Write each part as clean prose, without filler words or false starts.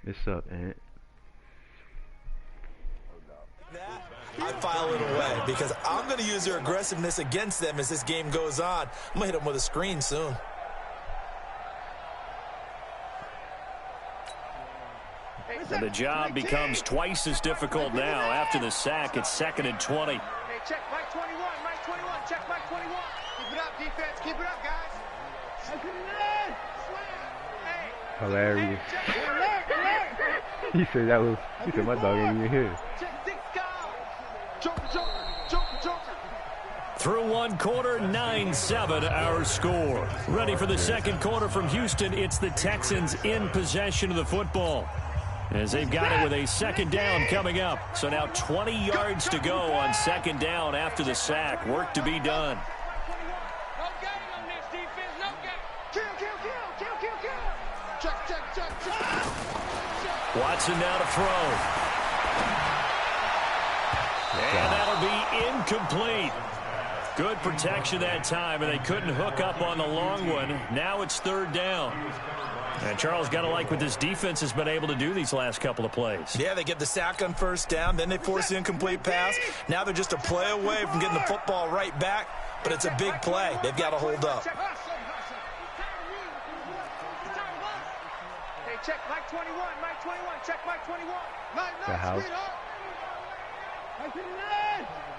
What's up, Ant? I file it away because I'm going to use their aggressiveness against them as this game goes on. I'm going to hit them with a screen soon. And the job becomes twice as difficult now. After the sack, it's 2nd and 20. Hey, check Mike 21, Mike 21, check Mike 21. Keep it up, defense, keep it up, guys. Hilarious. He said that was. He said my dog ain't even here. Through one quarter, 9-7 our score. Ready for the second quarter from Houston. It's the Texans in possession of the football, as they've got it with a second down coming up. So now 20 yards to go on second down after the sack. Work to be done. Watson now to throw. And that'll be incomplete. Good protection that time, and they couldn't hook up on the long one. Now it's third down. And Charles, got to like what this defense has been able to do these last couple of plays. Yeah, they get the sack on first down, then they force the incomplete pass. Now they're just a play away from getting the football right back, but it's a big play. They've got to hold up. Hey, check Mike 21, Mike 21, check Mike 21. The house. Mike 29.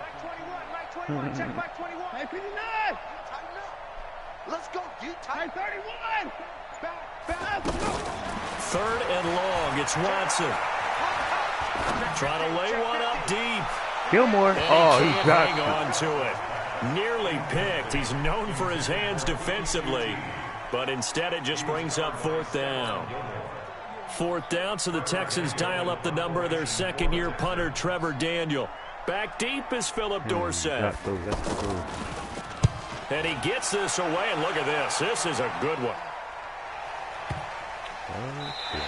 Mike 21, Mike 21, check Mike 21. Mike 59. Let's go, dude. Mike 31. Third and long. It's Watson. Trying to lay one up deep. Gilmore. And He got hang on to it. Nearly picked. He's known for his hands defensively, but instead it just brings up fourth down. Fourth down, so the Texans dial up the number of their second-year punter, Trevor Daniel. Back deep is Philip Dorsett. And he gets this away, and look at this. This is a good one.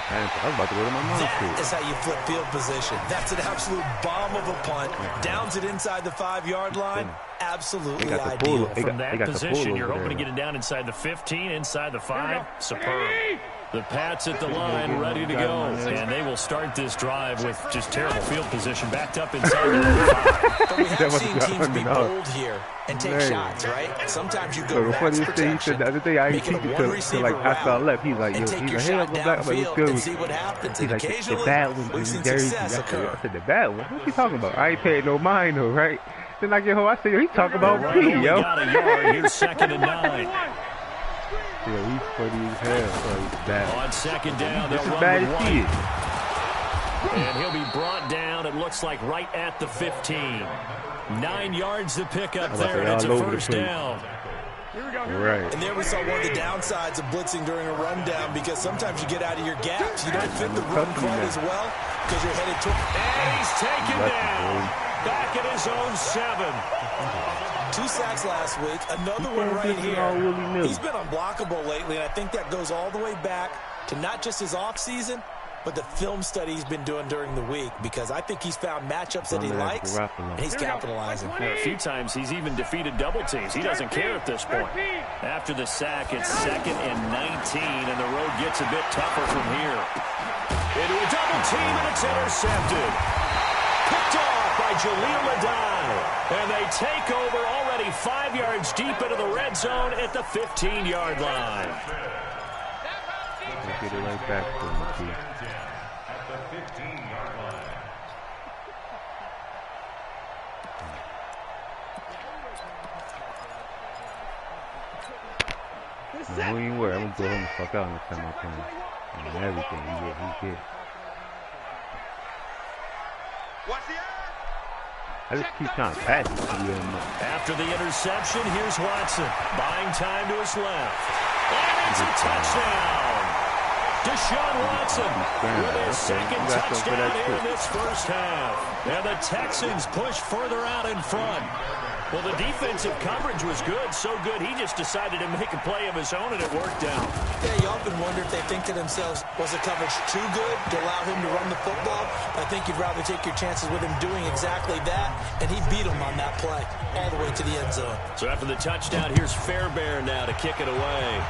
I was about to go to my mom's That is how you flip field position. That's an absolute bomb of a punt. Downs it inside the 5-yard line. Absolutely ideal. From that position, you're hoping to get it down inside the 15, inside the 5. Superb. The Pats at the line, ready to go. And they will start this drive with just terrible field position, backed up inside the 5. But we have seen teams be bold here and take shots, right? Sometimes you go max protection, the other day I make it a one-receiver like after I left, he's like, and take your shot downfield and see what happens. And occasionally, we've seen success occur. I said, the bad one? What's he talking about? I ain't paying no mind, though, right? Then I get home, I say, yo, he talking about me, yo. Got a yard. Here's 2nd and 9. Yeah, he's funny as hell. So he's bad. On second down, they'll run bad with as White. he is. And he'll be brought down, it looks like, right at the 15. 9 yards to pick up there, and it's a first down. Right. And there we saw one of the downsides of blitzing during a rundown, because sometimes you get out of your gaps. You don't fit the run quite as well because you're headed toward. And he's taken down. Back at his own 7. 2 sacks last week, another one right here. He's been unblockable lately, and I think that goes all the way back to not just his offseason, but the film study he's been doing during the week, because I think he's found matchups that he likes, and he's capitalizing. A few times he's even defeated double teams. He doesn't care at this point. After the sack, it's 2nd and 19, and the road gets a bit tougher from here. Into a double team, and it's intercepted. Picked off by Jaleel Adai. And they take over already 5 yards deep into the red zone at the 15-yard line. Get it right back to him, At the 15-yard line. No, don't even worry. I'm going to go home and fuck out next time I come. And everything. He get. I just keep trying to pass it to you. After the interception, here's Watson. Buying time to his left. And it's a touchdown. Deshaun Watson with his second touchdown here in this first half. And the Texans push further out in front. Well, the defensive coverage was good, so good he just decided to make a play of his own, and it worked out. Yeah, you often wonder if they think to themselves, was the coverage too good to allow him to run the football? I think you'd rather take your chances with him doing exactly that, and he beat him on that play all the way to the end zone. So after the touchdown, here's Fairbairn now to kick it away.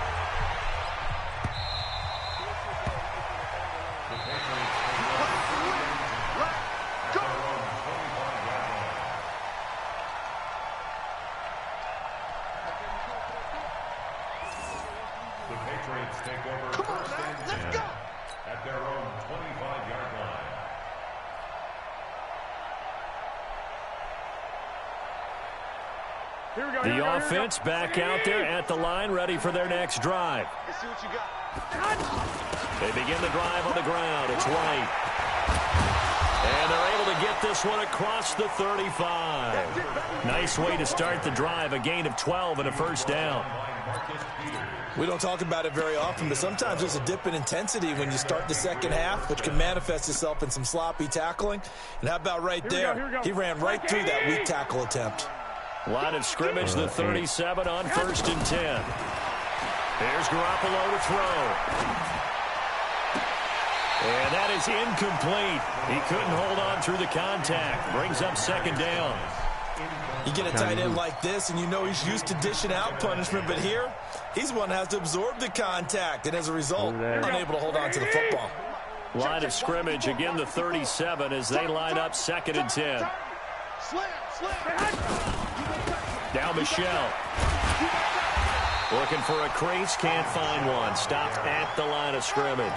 The Patriots take over first and 10 at their own 25-yard line. The offense back out there at the line, ready for their next drive. Let's see what you got. They begin the drive on the ground. It's White. And they're able to get this one across the 35. Nice way to start the drive, a gain of 12 and a first down. We don't talk about it very often, but sometimes there's a dip in intensity when you start the second half, which can manifest itself in some sloppy tackling. And how about right there? He ran right through that weak tackle attempt. Line of scrimmage, the 37 on first and 10. Here's Garoppolo to throw. And that is incomplete. He couldn't hold on through the contact. Brings up second down. You get a tight end like this, and you know he's used to dishing out punishment, but here, he's one that has to absorb the contact, and as a result, unable to hold on to the football. Line of scrimmage, again the 37 as they line up second and 10. Now Michelle. Looking for a crease, can't find one. Stopped at the line of scrimmage.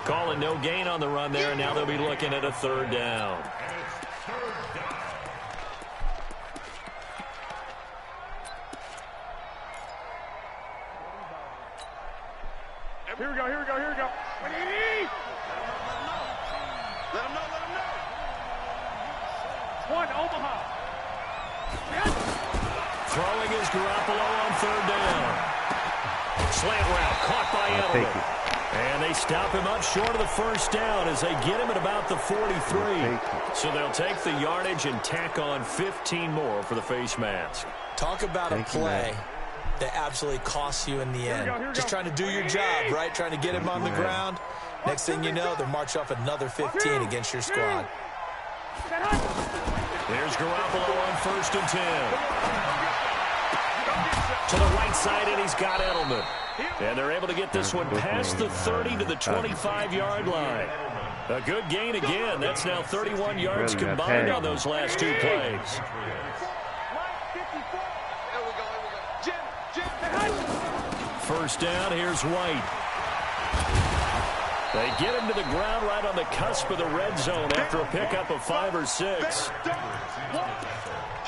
Calling no gain on the run there, and now they'll be looking at a third down. Here we go. Let him know. One, Omaha. Throwing is Garoppolo on third down. Slant route caught by Edelman. And they stop him up short of the first down as they get him at about the 43. So they'll take the yardage and tack on 15 more for the face mask. Talk about a play that absolutely costs you in the end. Just trying to do your job, right? Trying to get him on the ground. Next thing you know, they'll march off another 15 against your squad. There's Garoppolo on first and 10. To the right side, and he's got Edelman. And they're able to get this one past the 30 to the 25-yard line. A good gain again. That's now 31 yards combined on those last two plays. First down, here's White. They get him to the ground right on the cusp of the red zone after a pickup of 5 or 6.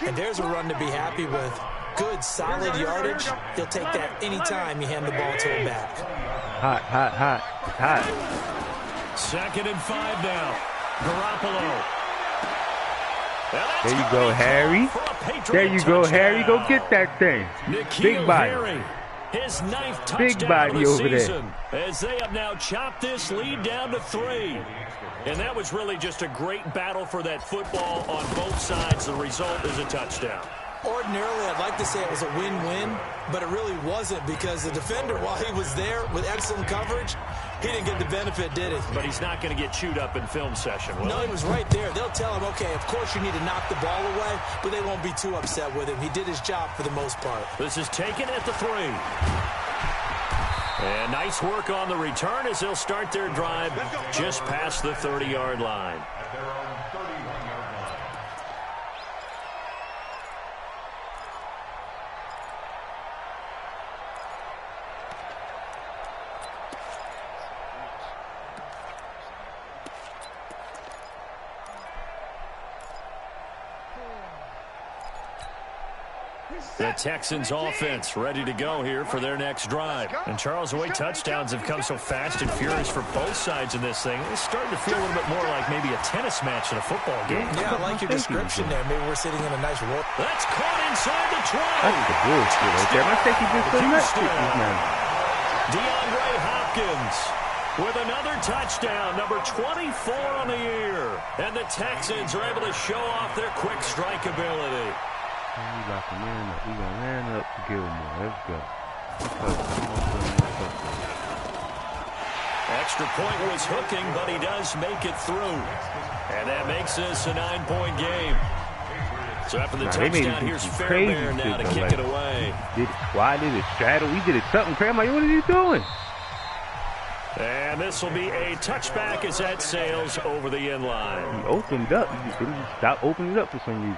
And there's a run to be happy with. Good, solid yardage. He'll take that anytime you hand the ball to him back. Hot. Second and 5 now. Garoppolo. There you go, Harry. There you go, Harry. Go get that thing. Big body. His ninth Big touchdown body of the over season, there. as they have now chopped this lead down to 3. And that was really just a great battle for that football on both sides. The result is a touchdown. Ordinarily, I'd like to say it was a win-win, but it really wasn't because the defender, while he was there with excellent coverage, he didn't get the benefit, did he? But he's not going to get chewed up in film session, will No, he? he was right there. They'll tell him, okay, of course you need to knock the ball away, but they won't be too upset with him. He did his job for the most part. This is taken at the 3. And nice work on the return as they'll start their drive just past the 30-yard line. At their own 31-yard line. The Texans offense ready to go here for their next drive. And Charles, the way touchdowns have come so fast and furious for both sides in this thing, it's starting to feel a little bit more like maybe a tennis match in a football game. Yeah, I like your description there. Maybe we're sitting in a nice row. That's caught inside the 20. That's the bullshit right there. I think he just put that shit now. DeAndre Hopkins with another touchdown, number 24 on the year. And the Texans are able to show off their quick strike ability. We got to man up. We gonna man up to Gilmore. Let's go. Extra point was hooking, but he does make it through. And that makes this a 9-point game. So after the touchdown, here's Fairbairn now to kick it away. Why did it straddle? We did it something crazy. I'm like, what are you doing? And this will be a touchback as that sails over the end line. He opened up. He didn't stop opening it up for some reason.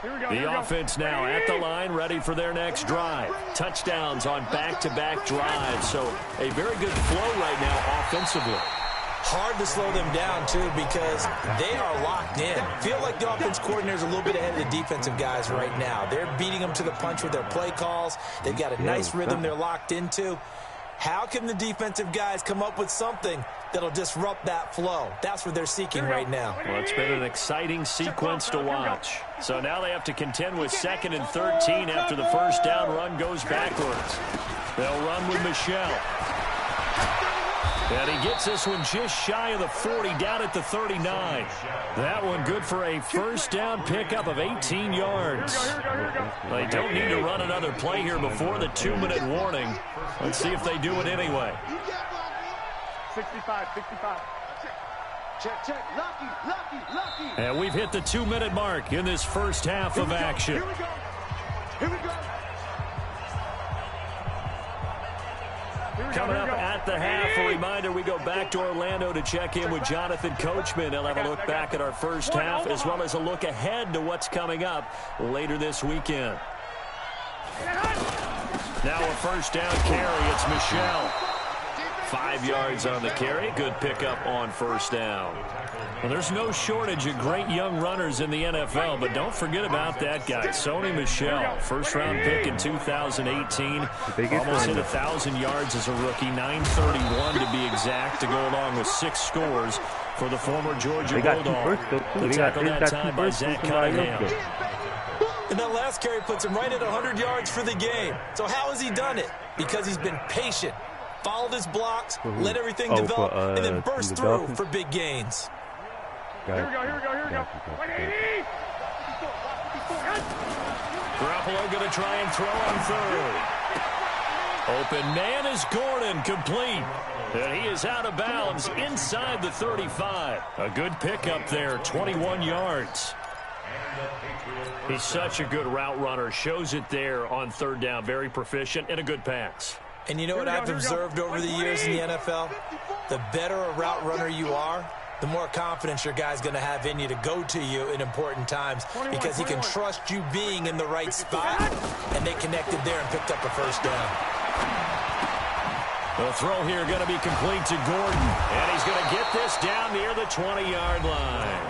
The offense now at the line, ready for their next drive. Touchdowns on back-to-back drives, so a very good flow right now offensively. Hard to slow them down, too, because they are locked in. Feel like the offense coordinator is a little bit ahead of the defensive guys right now. They're beating them to the punch with their play calls. They've got a nice rhythm they're locked into. How can the defensive guys come up with something that'll disrupt that flow? That's what they're seeking right now. Well, it's been an exciting sequence to watch. So now they have to contend with 2nd and 13 after the first down run goes backwards. They'll run with Michelle. And he gets this one just shy of the 40, down at the 39. That one good for a first down pickup of 18 yards. They don't need to run another play here before the 2-minute warning. Let's see if they do it anyway. 65. Check. Lucky. And we've hit the 2-minute mark in this first half of action. Here we go. Coming up at the half, a reminder, we go back to Orlando to check in with Jonathan Coachman. He'll have a look back at our first half as well as a look ahead to what's coming up later this weekend. Now a first down carry. It's Michelle. 5 yards on the carry. Good pickup on first down. Well, there's no shortage of great young runners in the NFL, but don't forget about that guy, Sony Michel. First-round pick in 2018. Almost hit 1,000 yards as a rookie. 931 to be exact, to go along with 6 scores for the former Georgia Bulldog. The tackle that time by Zach Cunningham. And that last carry puts him right at 100 yards for the game. So how has he done it? Because he's been patient, followed his blocks, let everything develop, and then burst through for big gains. Here we go. 180. Garoppolo going to try and throw on third. Open man is Gordon, complete. And he is out of bounds inside the 35. A good pickup there, 21 yards. He's such a good route runner. Shows it there on third down. Very proficient and a good pass. And you know what I've observed over the years in the NFL? The better a route runner you are, the more confidence your guy's going to have in you to go to you in important times, because he can trust you being in the right spot, and they connected there and picked up a first down. The throw here going to be complete to Gordon, and he's going to get this down near the 20-yard line.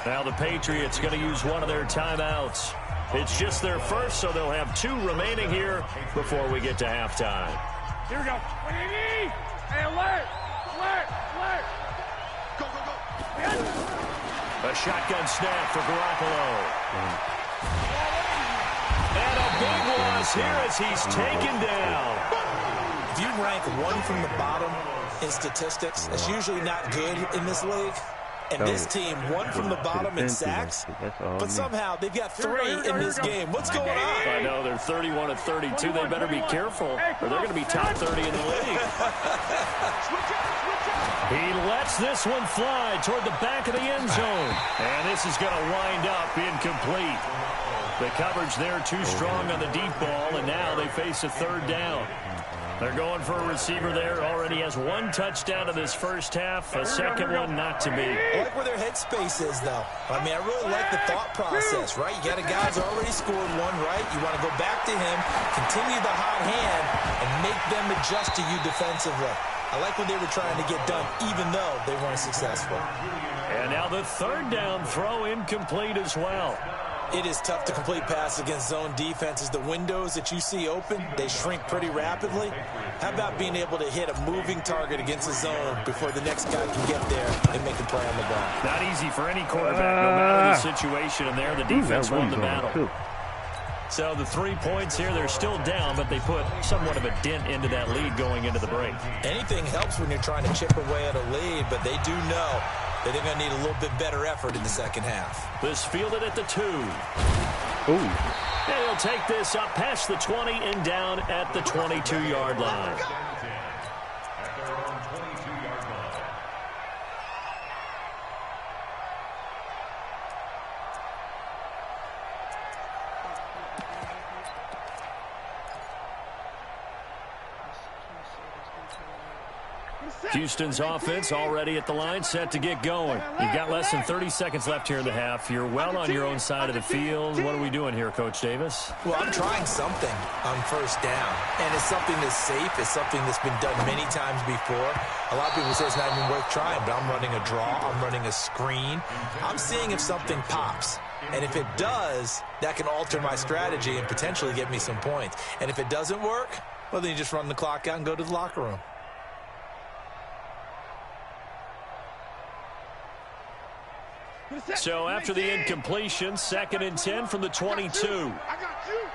Now the Patriots going to use one of their timeouts. It's just their first, so they'll have 2 remaining here before we get to halftime. Here we go. 180. Hey, alert. A shotgun snap for Garoppolo. And a big loss here as he's taken down. If you rank 1 from the bottom in statistics, that's usually not good in this league. And this team, 1 from the bottom in sacks, but somehow they've got 3 in this game. What's going on? I know, they're 31 of 32. They better be careful, or they're going to be top 30 in the league. He lets this one fly toward the back of the end zone. And this is going to wind up incomplete. The coverage there too strong on the deep ball, and now they face a third down. They're going for a receiver there. Already has 1 touchdown in this first half. A second one not to be. I like where their headspace is, though. I mean, I really like the thought process, right? You got a guy who's already scored 1, right? You want to go back to him, continue the hot hand, and make them adjust to you defensively. I like what they were trying to get done, even though they weren't successful. And now the third down throw incomplete as well. It is tough to complete passes against zone defenses. The windows that you see open, they shrink pretty rapidly. How about being able to hit a moving target against a zone before the next guy can get there and make a play on the ball? Not easy for any quarterback, no matter the situation. And there, the defense won the battle. So the 3 points here, they're still down, but they put somewhat of a dent into that lead going into the break. Anything helps when you're trying to chip away at a lead, but they do know that they're going to need a little bit better effort in the second half. This fielded at the 2. Ooh. And he'll take this up past the 20 and down at the 22-yard line. Houston's offense already at the line, set to get going. You've got less than 30 seconds left here in the half. You're well on your own side of the field. What are we doing here, Coach Davis? Well, I'm trying something on first down, and it's something that's safe. It's something that's been done many times before. A lot of people say it's not even worth trying, but I'm running a draw. I'm running a screen. I'm seeing if something pops. And if it does, that can alter my strategy and potentially get me some points. And if it doesn't work, well, then you just run the clock out and go to the locker room. So after the incompletion, 2nd and 10 from the 22. I got you.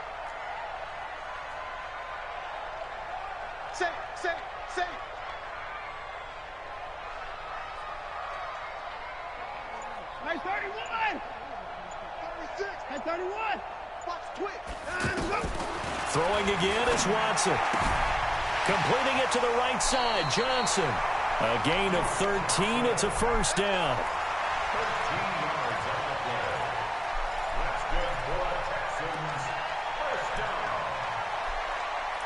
Say. Nice 31. 36. Nice 31. Fox quick. Throwing again is Watson. Completing it to the right side, Johnson. A gain of 13. It's a first down. 13 yards on the play. That's good for Texans. First down.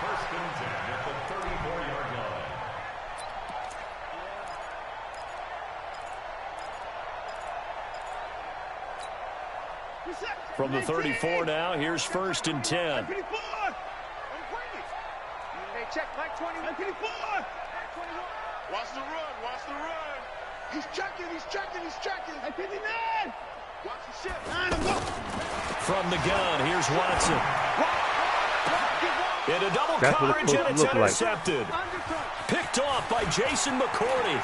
1st and 10 at the 34-yard line. From the 34 now, here's 1st and 10. Hey, check Mike 21. Mike 21. Watch the run. He's checking. Hey, 59. Watch the ship. From the gun, here's Watson. Into double That's what coverage, it's and supposed it's to look like. intercepted. Picked off by Jason McCourty.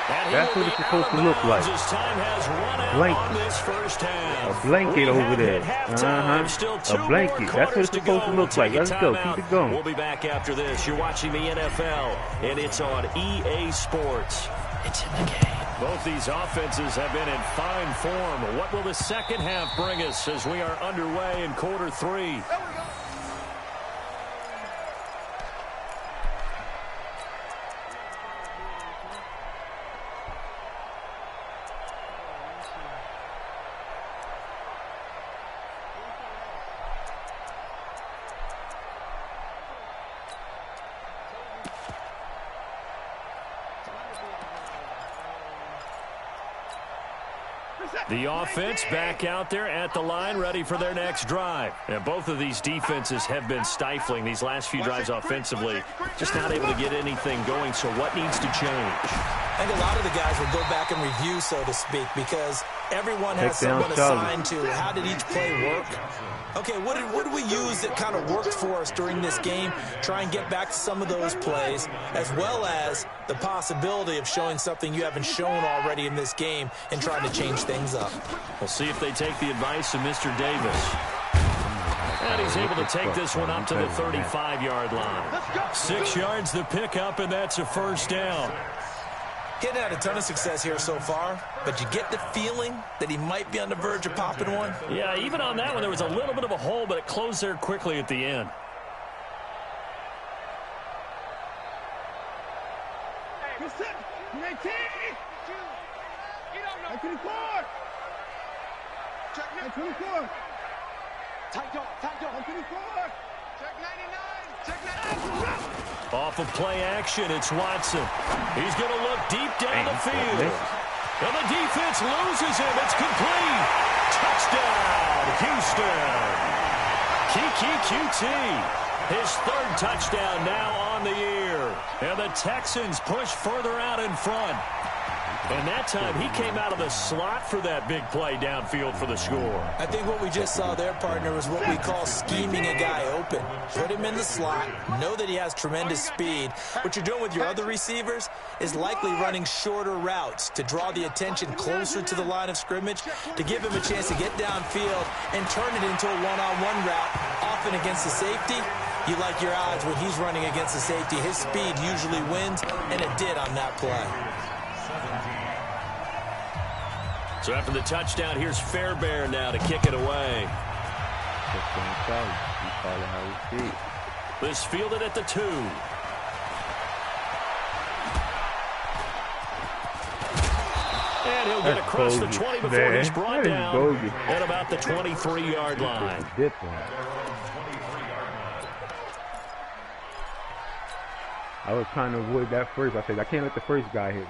And That's what it's supposed to look like. His time has run out Blanket. on this first half. A blanket over there. Still A blanket. That's what it's supposed to look like. Let's go. Keep it going. We'll be back after this. You're watching the NFL, and it's on EA Sports. It's in the game. Both these offenses have been in fine form. What will the second half bring us as we are underway in quarter 3? The offense back out there at the line, ready for their next drive. And both of these defenses have been stifling these last few drives offensively. Just not able to get anything going, so what needs to change? I think a lot of the guys will go back and review, so to speak, because everyone has someone assigned to how did each play work. Okay, what did we use that kind of worked for us during this game? Try and get back to some of those plays, as well as the possibility of showing something you haven't shown already in this game and trying to change things up. We'll see if they take the advice of Mr. Davis. And he's able to take this one up to the 35-yard line. 6 yards the pickup, and that's a first down. Getting had a ton of success here so far, but you get the feeling that he might be on the verge of popping one. Yeah, even on that one, there was a little bit of a hole, but it closed there quickly at the end. Off of play action, it's Watson. He's going to look deep down the field. And the defense loses him. It's complete. Touchdown, Houston. Kiki QT. His 3rd touchdown now on the year. And the Texans push further out in front. And that time, he came out of the slot for that big play downfield for the score. I think what we just saw there, partner, was what we call scheming a guy open. Put him in the slot, know that he has tremendous speed. What you're doing with your other receivers is likely running shorter routes to draw the attention closer to the line of scrimmage, to give him a chance to get downfield and turn it into a one-on-one route, often against the safety. You like your odds when he's running against the safety. His speed usually wins, and it did on that play. So after the touchdown, here's Fairbairn now to kick it away. This fielded at the 2. And he'll get across the 20 before he's brought down at about the 23-yard line. I was trying to avoid that first. I said, I can't let the first guy hit me.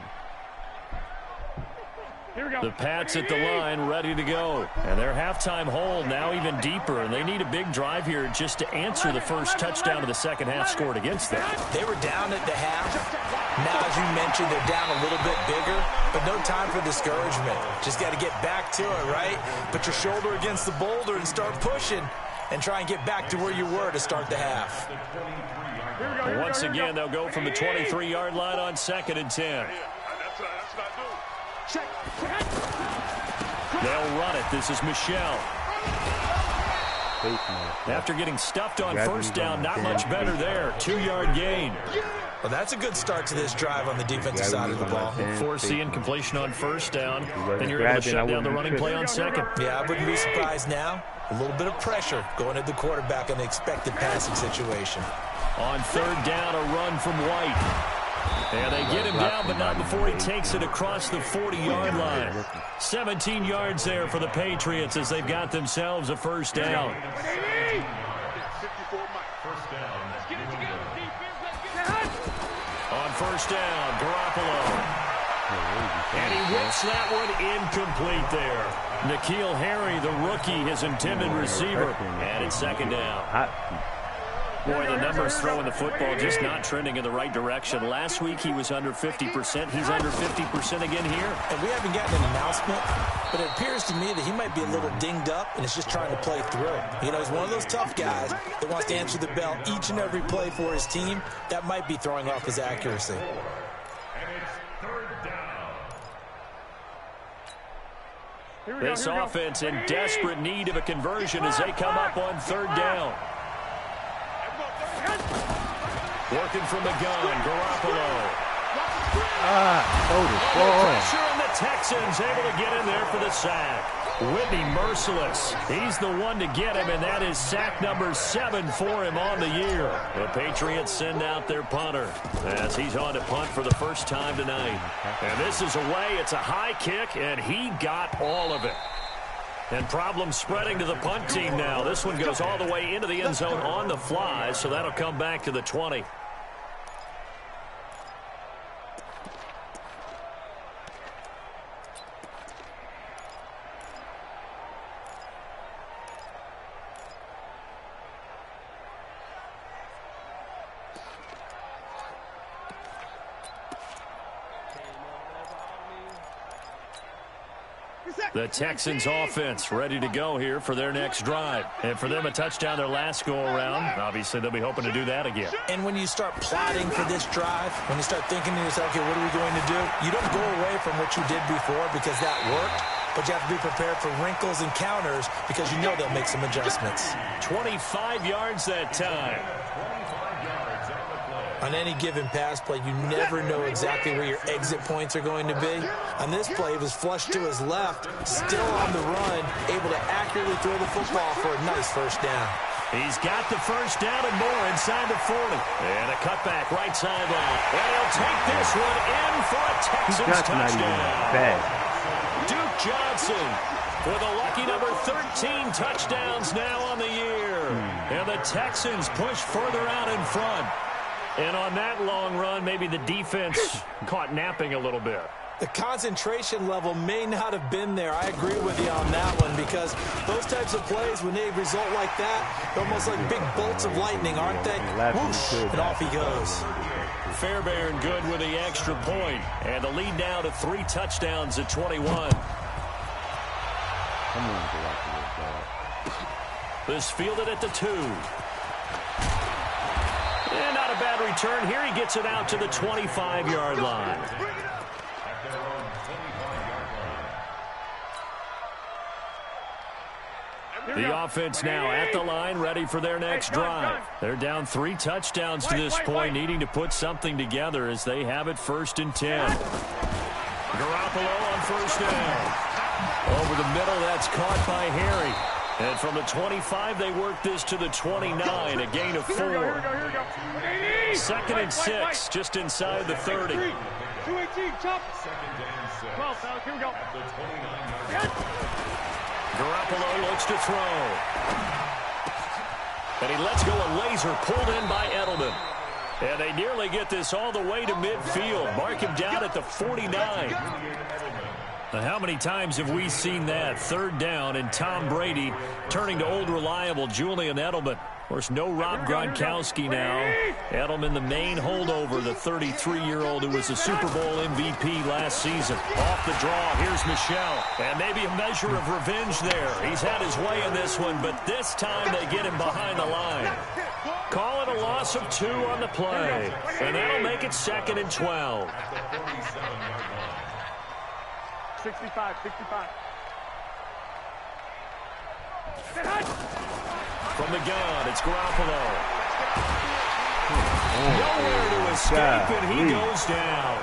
The Pats at the line, ready to go. And their halftime hold now even deeper. And they need a big drive here just to answer the first touchdown of the second half scored against them. They were down at the half. Now, as you mentioned, they're down a little bit bigger, but no time for discouragement. Just got to get back to it, right? Put your shoulder against the boulder and start pushing and try and get back to where you were to start the half. Once again, they'll go from the 23-yard line on 2nd and 10. They'll run it. This is Michelle. After getting stuffed on first down, not much better there. 2-yard gain. Well, that's a good start to this drive on the defensive side of the ball. Forcing incompletion on first down. Then you're able to shut down the running play on second. Yeah, I wouldn't be surprised now. A little bit of pressure going at the quarterback in the expected passing situation. On third down, a run from White. And they get him down, but not before he takes it across the 40-yard line. 17 yards there for the Patriots as they've got themselves a first down. On first down, Garoppolo. And he whips that one incomplete there. N'Keal Harry, the rookie, his intended receiver. And it's second down. Boy, the numbers throwing the football just not trending in the right direction. Last week he was under 50%. He's under 50% again here. And we haven't gotten an announcement, but it appears to me that he might be a little dinged up and is just trying to play through. You know, he's one of those tough guys that wants to answer the bell each and every play for his team. That might be throwing off his accuracy. This offense in desperate need of a conversion as they come up on third down. Working from the gun, Garoppolo. Pressure, and the Texans able to get in there for the sack. Whitney merciless. He's the one to get him, and that is sack number 7 for him on the year. The Patriots send out their punter as he's on to punt for the first time tonight. And this is away. It's a high kick, and he got all of it. And problems spreading to the punt team now. This one goes all the way into the end zone on the fly, so that'll come back to the 20. The Texans offense ready to go here for their next drive. And for them, a touchdown their last go-around. Obviously, they'll be hoping to do that again. And when you start plotting for this drive, when you start thinking to yourself, okay, what are we going to do? You don't go away from what you did before because that worked, but you have to be prepared for wrinkles and counters because you know they'll make some adjustments. 25 yards that time. On any given pass play, you never know exactly where your exit points are going to be. On this play, it was flushed to his left, still on the run, able to accurately throw the football for a nice first down. He's got the first down and more inside the 40. And a cutback right sideline. And he'll take this one in for a Texans touchdown. Duke Johnson with a lucky number 13 touchdowns now on the year. And the Texans push further out in front. And on that long run, maybe the defense caught napping a little bit. The concentration level may not have been there. I agree with you on that one because those types of plays, when they result like that, they're almost like big bolts of lightning, aren't they? Whoosh, and off he goes. Fairbairn good with the extra point. And the lead now to 3 touchdowns at 21. This fielded at the 2. And not a bad return. Here he gets it out to the 25-yard line. The offense now at the line, ready for their next drive. They're down 3 touchdowns to this point, needing to put something together as they have it 1st and 10. Garoppolo on first down. Over the middle, that's caught by Harry. And from the 25, they work this to the 29, a gain of 4. 2nd and 6, just inside the 30. 218, chop. 12, Alex, here we go. Garoppolo looks to throw. And he lets go a laser pulled in by Edelman. And they nearly get this all the way to midfield. Mark him down at the 49. Now, how many times have we seen that? Third down, and Tom Brady turning to old reliable Julian Edelman. Of course, no Rob Gronkowski now. Edelman, the main holdover, the 33-year-old who was a Super Bowl MVP last season. Off the draw, here's Michel. And maybe a measure of revenge there. He's had his way in this one, but this time they get him behind the line. Call it a loss of 2 on the play. And that'll make it 2nd and 12. 65. From the gun, it's Garoppolo. Nowhere to escape, and he goes down.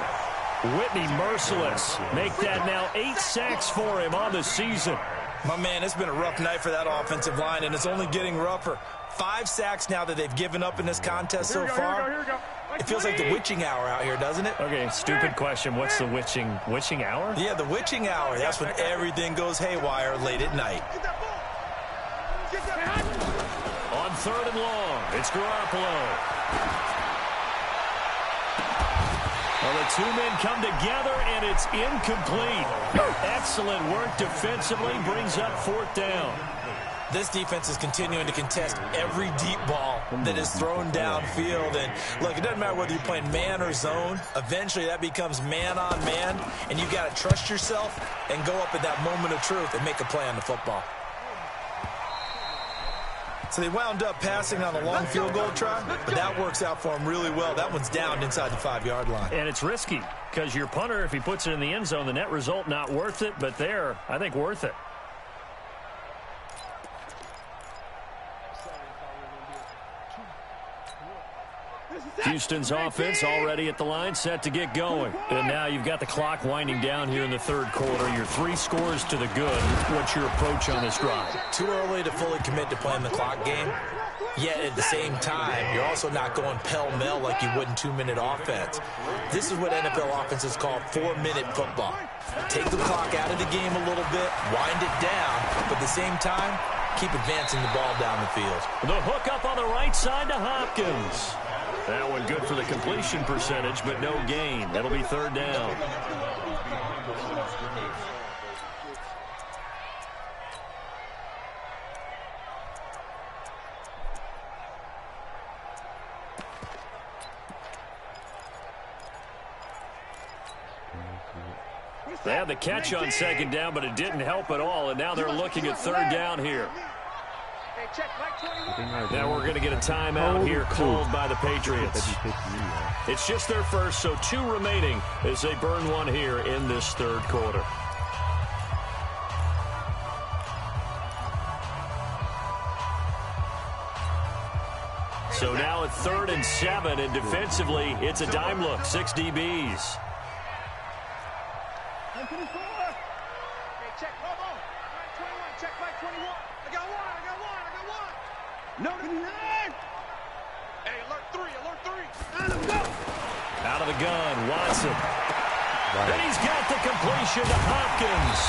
Whitney merciless. Make that now 8 sacks for him on the season. My man, it's been a rough night for that offensive line, and it's only getting rougher. 5 sacks now that they've given up in this contest so far. Here we go. It feels like the witching hour out here, doesn't it? Okay, stupid question. What's the witching hour? Yeah, the witching hour. That's when everything goes haywire late at night. On 3rd and long, it's Garoppolo. Well, the 2 men come together, and it's incomplete. Excellent work defensively, brings up 4th down. This defense is continuing to contest every deep ball that is thrown downfield. And, look, it doesn't matter whether you're playing man or zone. Eventually, that becomes man-on-man, and you've got to trust yourself and go up at that moment of truth and make a play on the football. So they wound up passing on a long field goal try, but that works out for them really well. That one's down inside the 5-yard line. And it's risky because your punter, if he puts it in the end zone, the net result not worth it, but there, I think worth it. Houston's offense already at the line, set to get going. And now you've got the clock winding down here in the 3rd quarter. Your 3 scores to the good. What's your approach on this drive? Too early to fully commit to playing the clock game. Yet at the same time, you're also not going pell-mell like you would in 2-minute offense. This is what NFL offenses call 4-minute football. Take the clock out of the game a little bit, wind it down, but at the same time, keep advancing the ball down the field. The hook up on the right side to Hopkins. That one good for the completion percentage, but no gain. That'll be 3rd down. They had the catch on 2nd down, but it didn't help at all, and now they're looking at 3rd down here. Now we're going to get a timeout here called by the Patriots. It's just their first, so 2 remaining as they burn one here in this 3rd quarter. So now at 3rd and 7, and defensively, it's a dime look, 6 DBs. Out of the gun, Watson. And he's got the completion to Hopkins.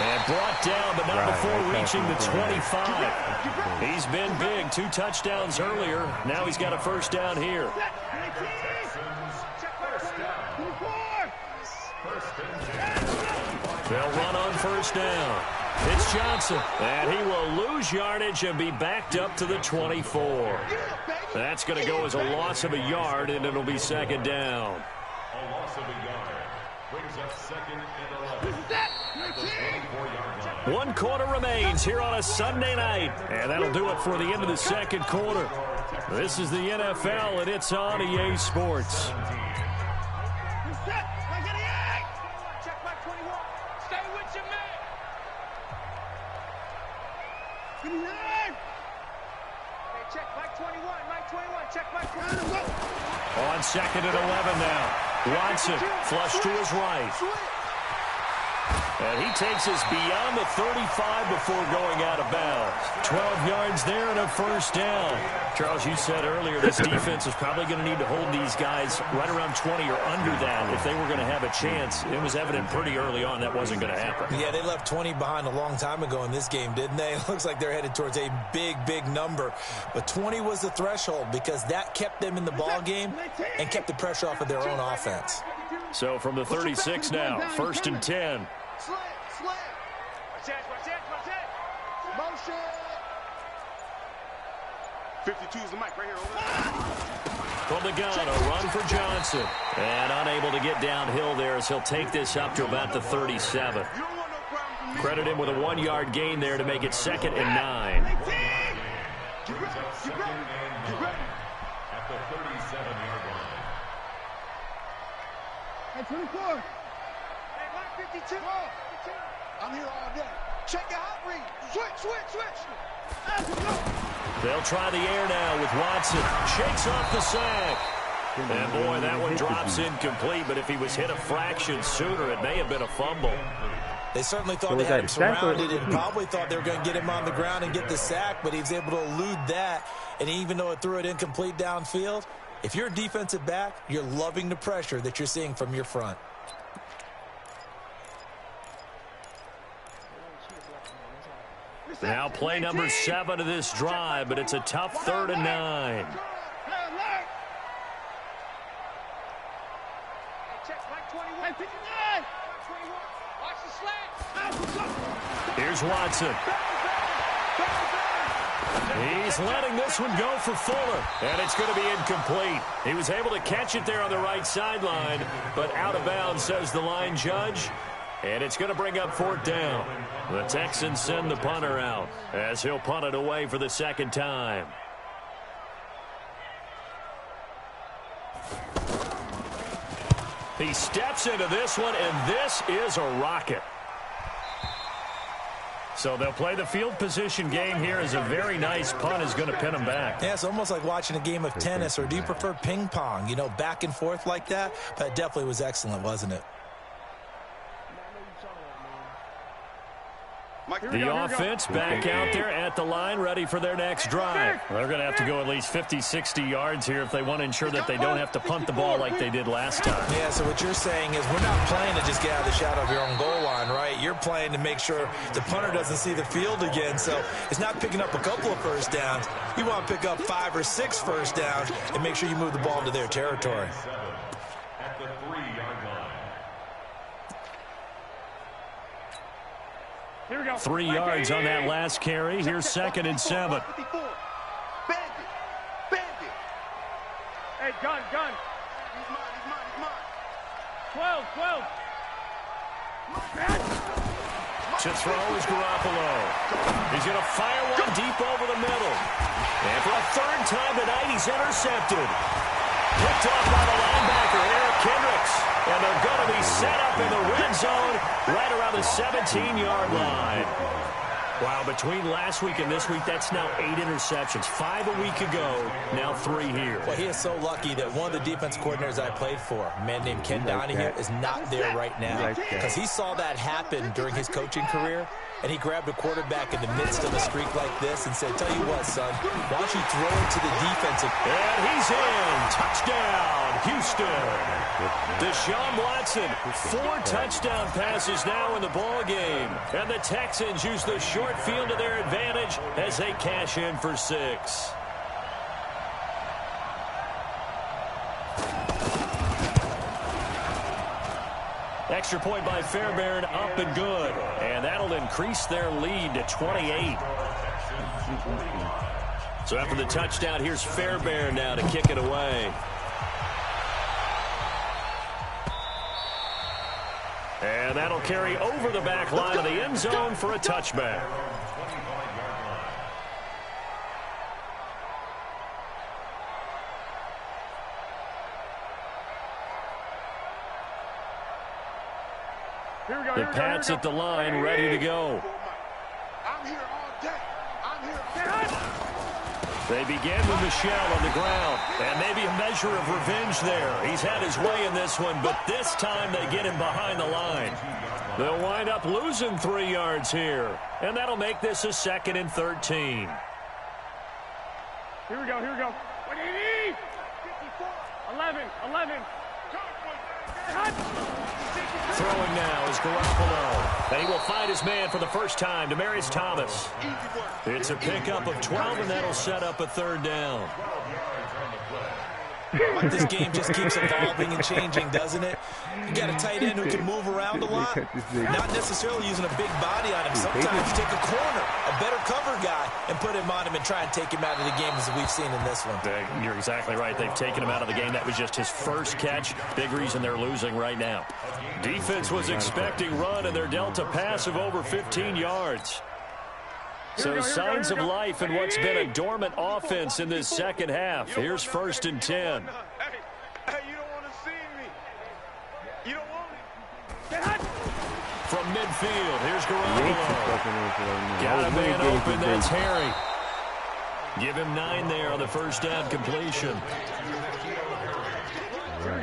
And brought down, but not before reaching the 25. He's been big. 2 touchdowns earlier. Now he's got a 1st down here. They'll run on 1st down. It's Johnson. And he will lose yardage and be backed up to the 24. That's going to go as a loss of a yard, and it'll be 2nd down. A loss of a yard brings up 2nd and 11 at the 24-yard line. 1 quarter remains here on a Sunday night, and that'll do it for the end of the 2nd quarter. This is the NFL, and it's on EA Sports. On 2nd and 11 now. Watson flush to his right. And he takes us beyond the 35 before going out of bounds. 12 yards there and a first down. Charles, you said earlier this defense is probably going to need to hold these guys right around 20 or under that if they were going to have a chance. It was evident pretty early on that wasn't going to happen. Yeah, they left 20 behind a long time ago in this game, didn't they? It looks like they're headed towards a big number. But 20 was the threshold because that kept them in the ball game and kept the pressure off of their own offense. So from the 36 now, 1st and 10. Slant. Watch it. Motion. 52 is the mic right here. From the gun, a run for Johnson. And unable to get downhill there as he'll take this up to about the 37. Credit him with a 1-yard gain there to make it 2nd and 9. Brings up 2nd and 9 at the 37-yard line. Hey, 24. Hey, 52. I'm here all day. Check your hot read. Switch. They'll try the air now with Watson. Shakes off the sack. And boy, that one drops incomplete, but if he was hit a fraction sooner, it may have been a fumble. They certainly thought they had him surrounded and probably thought they were going to get him on the ground and get the sack, but he was able to elude that. And even though it threw it incomplete downfield, if you're a defensive back, you're loving the pressure that you're seeing from your front. Now play number 7 of this drive, but it's a tough 3rd and 9. Here's Watson. He's letting this one go for Fuller, and it's going to be incomplete. He was able to catch it there on the right sideline, but out of bounds, says the line judge, and it's going to bring up 4th down. The Texans send the punter out as he'll punt it away for the 2nd time. He steps into this one, and this is a rocket. So they'll play the field position game here as a very nice punt is going to pin them back. Yeah, it's almost like watching a game of tennis, or do you prefer ping pong? You know, back and forth like that? That definitely was excellent, wasn't it? The offense back out there at the line, ready for their next drive. They're going to have to go at least 50, 60 yards here if they want to ensure that they don't have to punt the ball like they did last time. Yeah, so what you're saying is we're not playing to just get out of the shadow of your own goal line, right? You're playing to make sure the punter doesn't see the field again. So it's not picking up a couple of first downs. You want to pick up 5 or 6 first downs and make sure you move the ball into their territory. At the 3-yard line. 3 yards on that last carry. Here's 2nd and 7. Bandit. Hey, gun. He's mine. 12. To throw is Garoppolo. He's going to fire one deep over the middle. And for a 3rd time tonight, he's intercepted. Picked off by the linebacker, Eric Kendricks. And they're going to be set up in the red zone right around the 17-yard line. Wow, between last week and this week, that's now 8 interceptions. 5 a week ago, now 3 here. Well, he is so lucky that one of the defense coordinators I played for, a man named Ken Donahue, is not there right now. Because he saw that happen during his coaching career, and he grabbed a quarterback in the midst of a streak like this and said, tell you what, son, why don't you throw it to the defensive... And he's in. Touchdown, Houston. Deshaun Watson, 4 touchdown passes now in the ball game. And the Texans use the short field to their advantage as they cash in for 6. Extra point by Fairbairn, up and good. And that'll increase their lead to 28. So after the touchdown, here's Fairbairn now to kick it away. And that'll carry over the back line of the end zone for a touchback. The Pats at the line, ready to go. I'm here all day. They begin with Michel on the ground, and maybe a measure of revenge there. He's had his way in this one, but this time they get him behind the line. They'll wind up losing 3 yards here, and that'll make this a 2nd and 13. Here we go, here we go. 11. Throwing now is Garoppolo, and he will find his man for the first time, Demaryius Thomas. It's a pickup of 12, and that'll set up a 3rd down. This game just keeps evolving and changing, doesn't it? You got a tight end who can move around a lot, not necessarily using a big body on him. Sometimes you take a corner, a better cover guy, and put him on him and try and take him out of the game as we've seen in this one. You're exactly right. They've taken him out of the game. That was just his first catch. Big reason they're losing right now. Defense was expecting run, and they're dealt a pass of over 15 yards. So signs of life in what's been a dormant offense in this second half. Here's 1st and 10. Hey, you don't want to see me. You don't want me. From midfield, here's Garoppolo. Got a man open, that's Harry. Give him 9 there on the 1st down completion.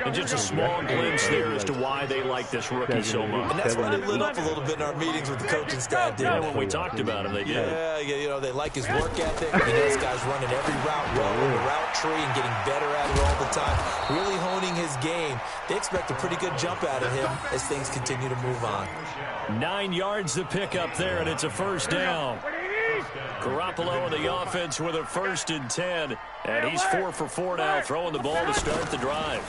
And just a small glimpse there as to why they like this rookie so much. And that's why they lit up a little bit in our meetings with the coaching staff, didn't when we talked about him, they did. Yeah, you know, they like his work ethic. You know, this guy's running every route well in the route tree and getting better at it all the time. Really honing his game. They expect a pretty good jump out of him as things continue to move on. 9 yards to pick up there, and it's a 1st down. Garoppolo in the offense with a 1st and 10. And he's 4 for 4 now, throwing the ball to start the drive.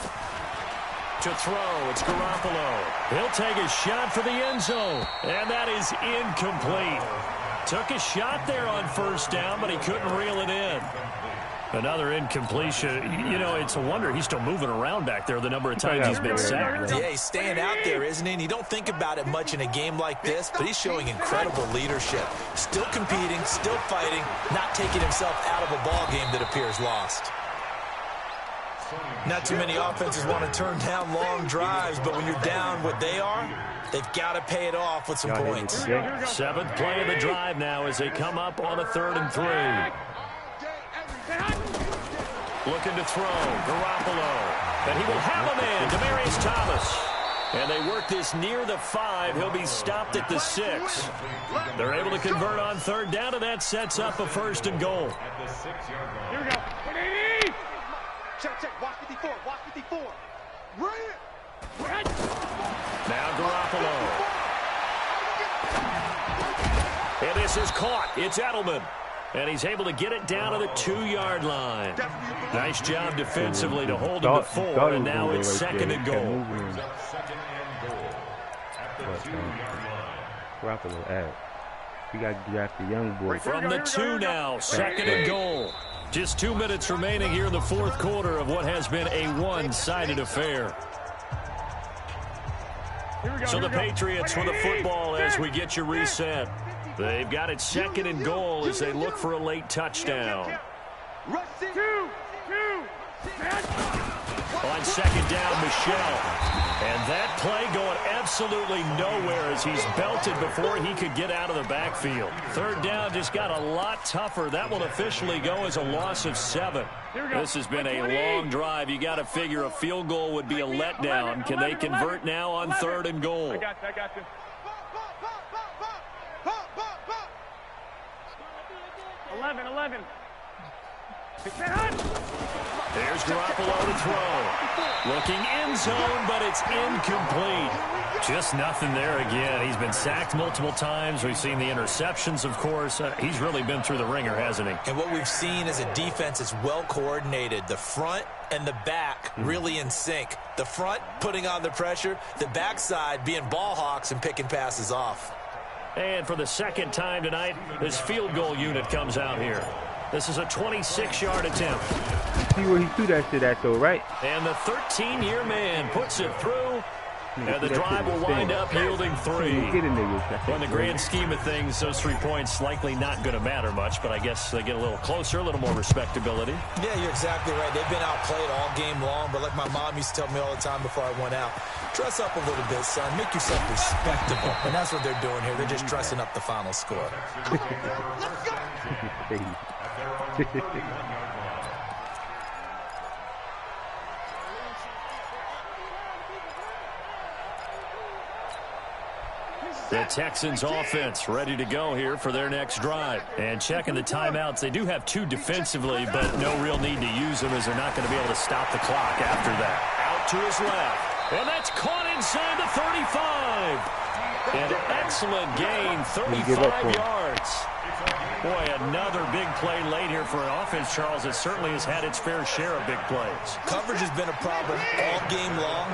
To throw, it's Garoppolo. He'll take a shot for the end zone, and that is incomplete. Took a shot there on 1st down, but he couldn't reel it in. Another incompletion. You know, it's a wonder he's still moving around back there the number of times he's been sacked. Yeah, he's staying out there, isn't he? And you don't think about it much in a game like this, but he's showing incredible leadership. Still competing, still fighting, not taking himself out of a ball game that appears lost. Not too many offenses want to turn down long drives, but when you're down what they are, they've got to pay it off with some points. 7th play of the drive now as they come up on a 3rd and 3. Looking to throw, Garoppolo. And he will have a man, Demaryius Thomas. And they work this near the 5. He'll be stopped at the 6. They're able to convert on 3rd down, and that sets up a 1st and goal. Here we go. Check. Watch 54. Watch 54. Right. Now Garoppolo. And this is caught. It's Edelman. And he's able to get it down to the 2-yard line. Nice job defensively to hold him to 4, and now it's 2nd and goal. Garoppolo, we got to draft the young boy. From the 2 now, 2nd and goal. Just 2 minutes remaining here in the 4th quarter of what has been a one-sided affair. So the Patriots with the football as we get you reset. They've got it 2nd and goal as they look for a late touchdown. On 2nd down, Michel. And that play going absolutely nowhere as he's belted before he could get out of the backfield. 3rd down just got a lot tougher. That will officially go as a loss of 7. This has been a long drive. You got to figure a field goal would be a letdown. Can they convert now on 3rd and goal? I got you. 11. There's Garoppolo to throw. Looking end zone, but it's incomplete. Just nothing there again. He's been sacked multiple times. We've seen the interceptions, of course. He's really been through the ringer, hasn't he? And what we've seen is a defense is well coordinated. The front and the back really in sync. The front putting on the pressure. The backside being ball hawks and picking passes off. And for the 2nd time tonight, this field goal unit comes out here. This is a 26-yard attempt. See where he threw that shit at, though, right? And the 13-year man puts it through. And the drive will wind up yielding 3. In the grand scheme of things, those 3 points likely not going to matter much, but I guess they get a little closer, a little more respectability. Yeah, you're exactly right. They've been outplayed all game long, but like my mom used to tell me all the time before I went out, dress up a little bit, son. Make yourself respectable. And that's what they're doing here. They're just dressing up the final score. their own 31-yard line. The Texans offense ready to go here for their next drive. And checking the timeouts, they do have 2 defensively, but no real need to use them as they're not going to be able to stop the clock after that. Out to his left. And that's caught inside the 35. An excellent gain, 35 yards. Boy, another big play late here for an offense, Charles, that certainly has had its fair share of big plays. Coverage has been a problem all game long,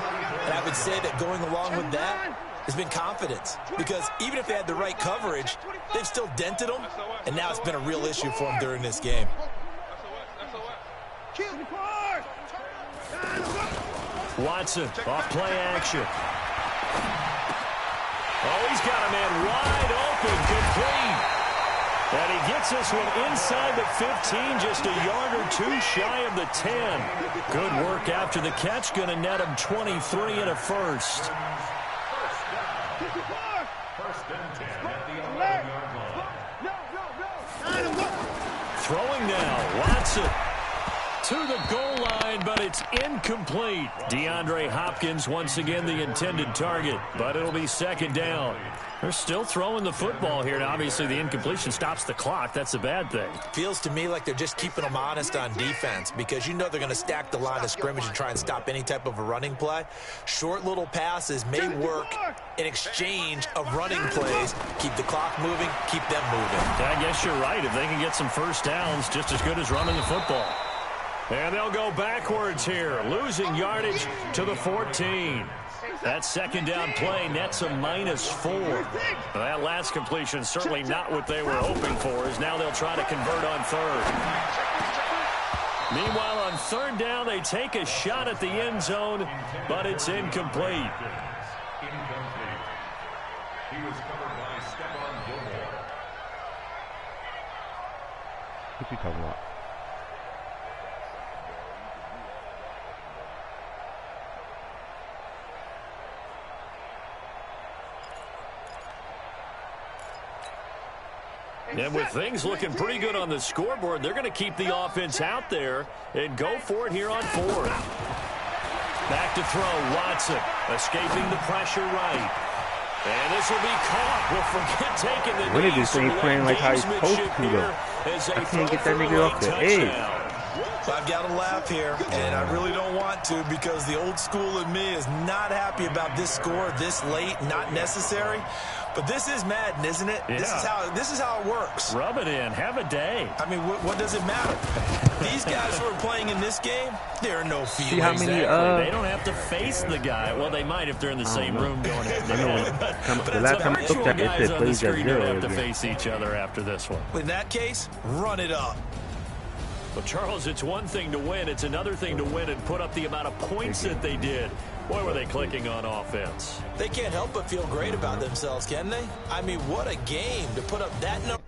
and I would say that going along with that has been confidence, because even if they had the right coverage, they've still dented them, and now it's been a real issue for them during this game. Watson off play action. Oh, he's got a man wide open, complete. And he gets this one inside the 15, just a yard or 2 shy of the 10. Good work after the catch, going to net him 23 and a first. First and 10 at the 11-yard line. Throwing now, Watson to the goal line, but it's incomplete. DeAndre Hopkins once again the intended target, but it'll be second down. They're still throwing the football here, and obviously the incompletion stops the clock. That's a bad thing. Feels to me like they're just keeping them honest on defense, because you know they're going to stack the line of scrimmage and try and stop any type of a running play. Short little passes may work in exchange of running plays. Keep the clock moving, keep them moving. I guess you're right. If they can get some first downs, just as good as running the football. And they'll go backwards here, losing yardage to the 14. That second down play nets a -4. That last completion certainly not what they were hoping for, as now they'll try to convert on third. Meanwhile, on third down, they take a shot at the end zone, but it's incomplete. Incomplete. He was covered by Stephon Gilmore. What you talking about? And with things looking pretty good on the scoreboard, they're going to keep the offense out there and go for it here on fourth. Back to throw, Watson, escaping the pressure right. And this will be caught. We'll forget taking the When did this thing playing like how he's supposed to, though? I can't get that nigga off the edge. I've got to laugh here, and I really don't want to, because the old school in me is not happy about this score this late, not necessary. But this is Madden, isn't it? Yeah. This is how it works. Rub it in. Have a day. I mean, what does it matter? These guys who are playing in this game, there are no feelings. See how many, They don't have to face the guy. Well, they might if they're in the same room going head to head. The last time I looked at it, it said please at 0 have to again. face each other after this one. In that case, run it up. Well, Charles, it's one thing to win. It's another thing to win and put up the amount of points that they did. Boy, were they clicking on offense. They can't help but feel great about themselves, can they? I mean, what a game to put up that number.